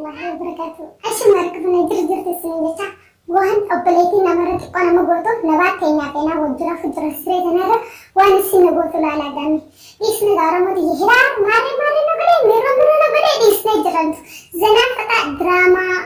warahmatullahi wabarakatuh. Assalamualaikum warahmatullahi wabarakatuh. Waan obboleettiin namarratti qonama gootu nabaat keenyaa feenaa wajjira fujjira siree kanarra waan isin gootu laalaa gamme. Dhiisni gaaramooti hiraa maaree nagalee miiroo nagalee dhiisnee jirantu. Zanaan fataa diraamaa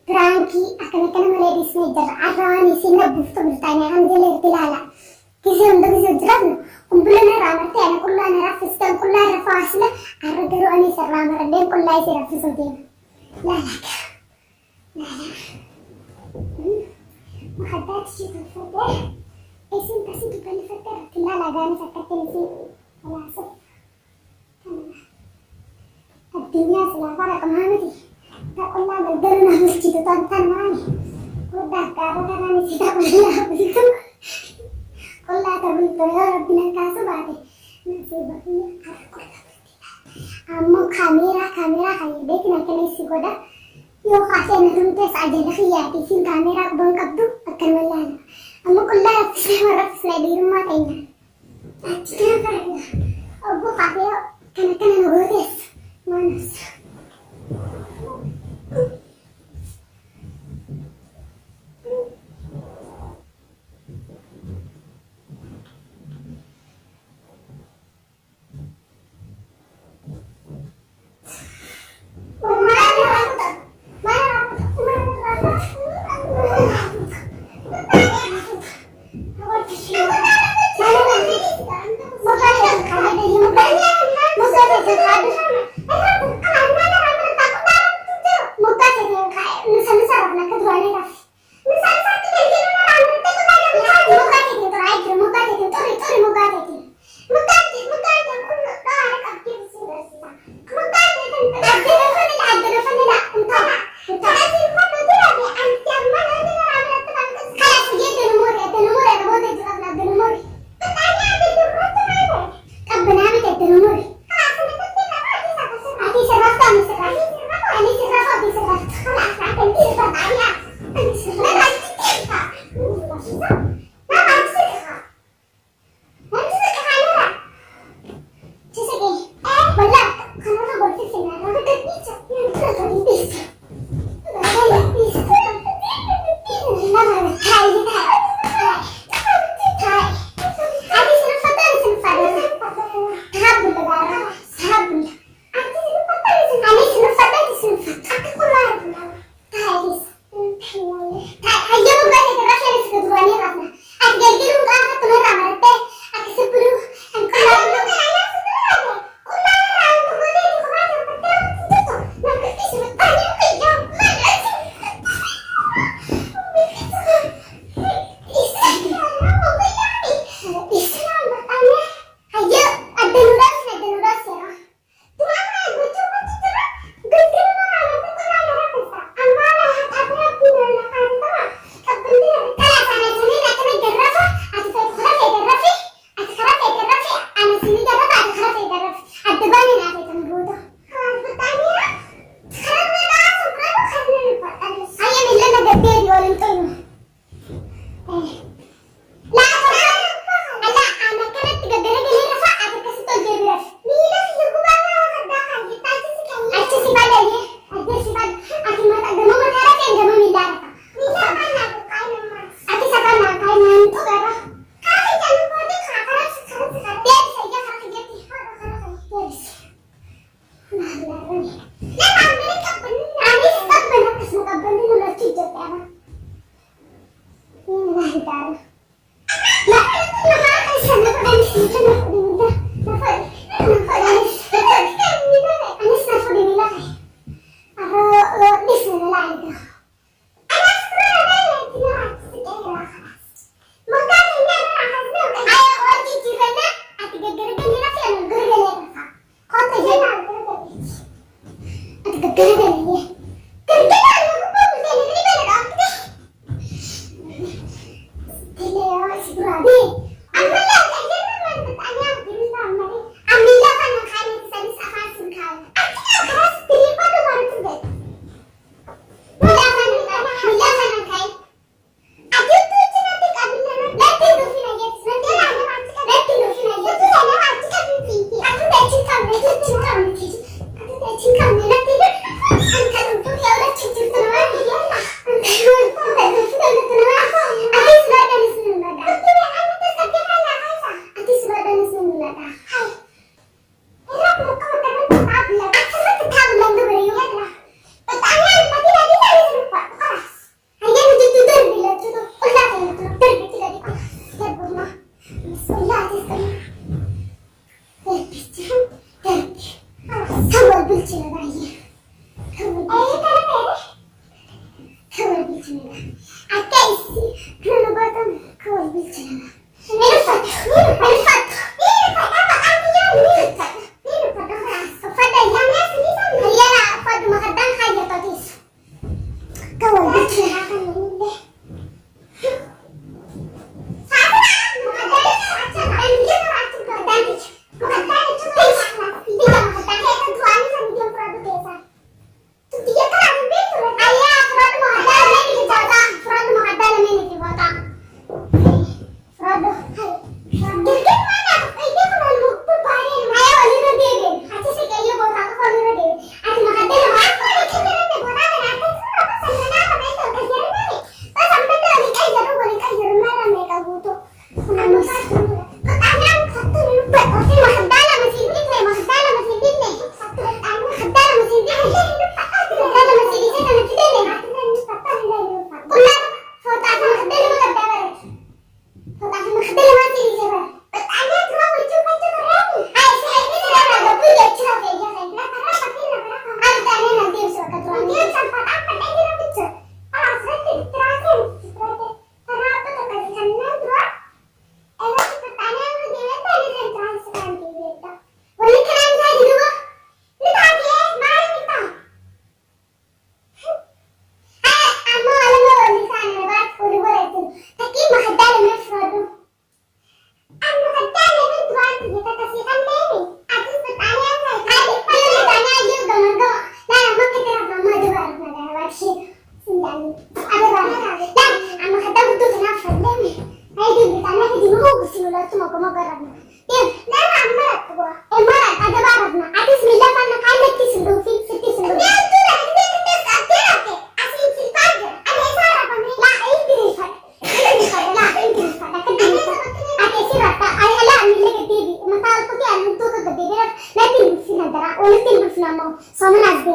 biraankii akkana malee dhiisnee jirra. Arrawaan isin nabbuuftu bultaanii kan jaleerti laala. Gisee hunda gisee jiraatnu qulqullina raamartee ana qullaa na raffisteen qullaa irra faasila arra garuu ani isa raamaradeen qullaa isii raffisuu deema. Laalaa. Makaddaatti shiifafadhee isin kasii dubbannifattee irratti ilaalaa gaanis akkattiin isin alaasuuf addunyaa silaafaa raqamaa miti taqollaa galgalu na bulchitu tantan maani guddaa gaafata kan isi taqollaa bultu qollaa tabultoo yoo rabbina kaasu baate nasiiba biyya harka qollaa bultidha ammoo kaameeraa fayyadatiin akkana isi godha yoo kaasee na tumtees ajala xiyyaati isin kaameeraa quban qabdu akkanuma ilaala amma qullaa raffisnee dhiirummaa keenya achi kana fayyada obbo kaasee kana nu gootees maanas Come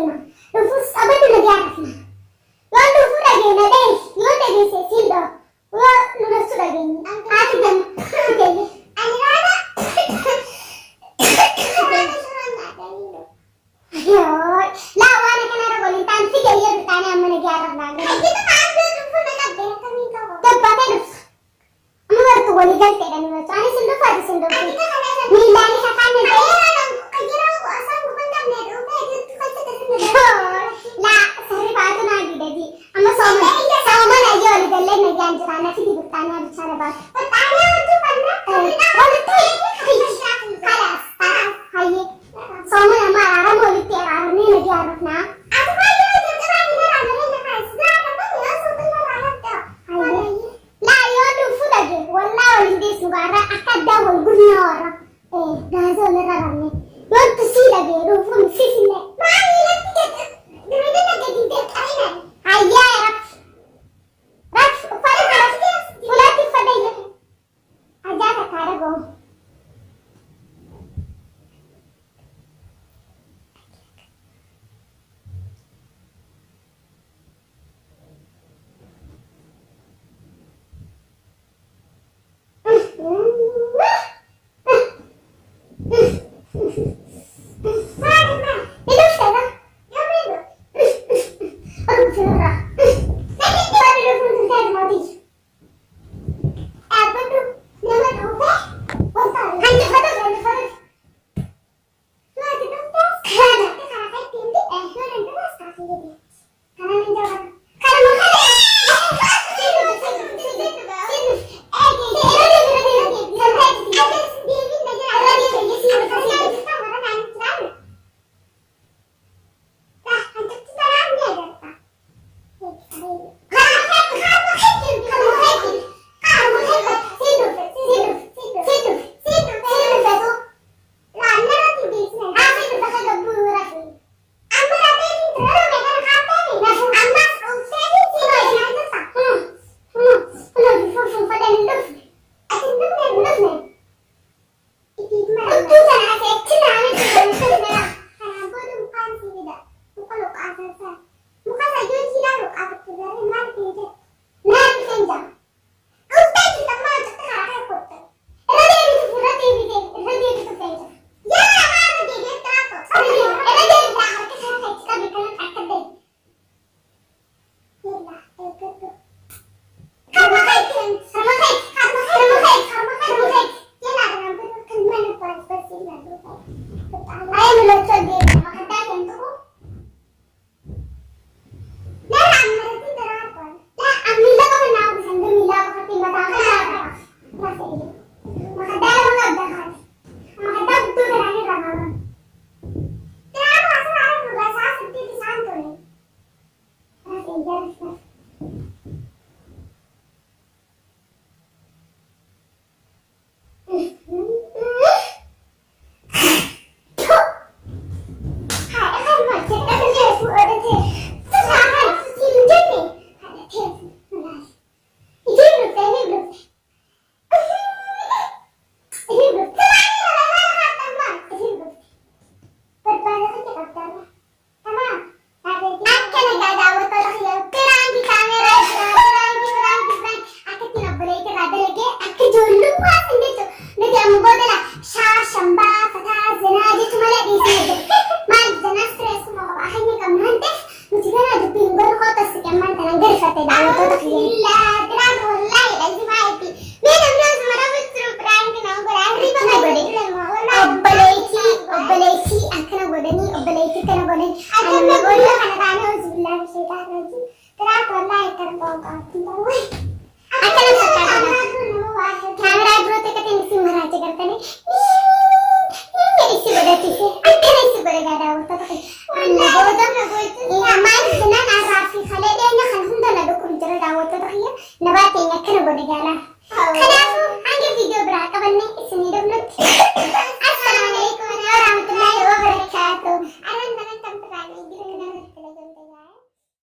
deema. Dhufuus abaddu nagee arafna. Yoo dhufuu dhageenya dee yoo dhageesse siidoo yoo nunassu dhageenya. Haati gamma. Ani raada. Yoo laa waan kanarra waliin ta'an figayyee bitaanii amma nagee arafnaa. Ejjita taa'anii dhufuu na qabdee akkamii qabu. Dabbaatee dhufu. Amma bartu walii galteedha ni bartu. Ani sin dhufu ati sin dhufu. Miillaan isa kaan na ta'e. Laa sarri baatu naa gidati. Amma sooma na ijoo walii gallee nagaan jira. Nafi di buttaanii abichaara baatu. Buttaanii wajjin fanna. Walitti kalaas. Hayyee. Sooma nama araarama walitti araaramnee nagee arrafnaa. Ati baay'ee hojjetaa ni araarame na kaayis. Yoo suuqii araarabda. Hayyee. Laa yoo dhufu dhage wallaa waliin deessu gaara akka addaa wal gurnaa warra. Gaazoo walirra ramne. Yoo tusii dhage dhufuun fifinne. Maamii latti jedhe. Dirree dhage diintee qarina. Hayyee raf. Raf uffata kana fulaatti uffata jedhe. Ajaa takkaadha goo. Akan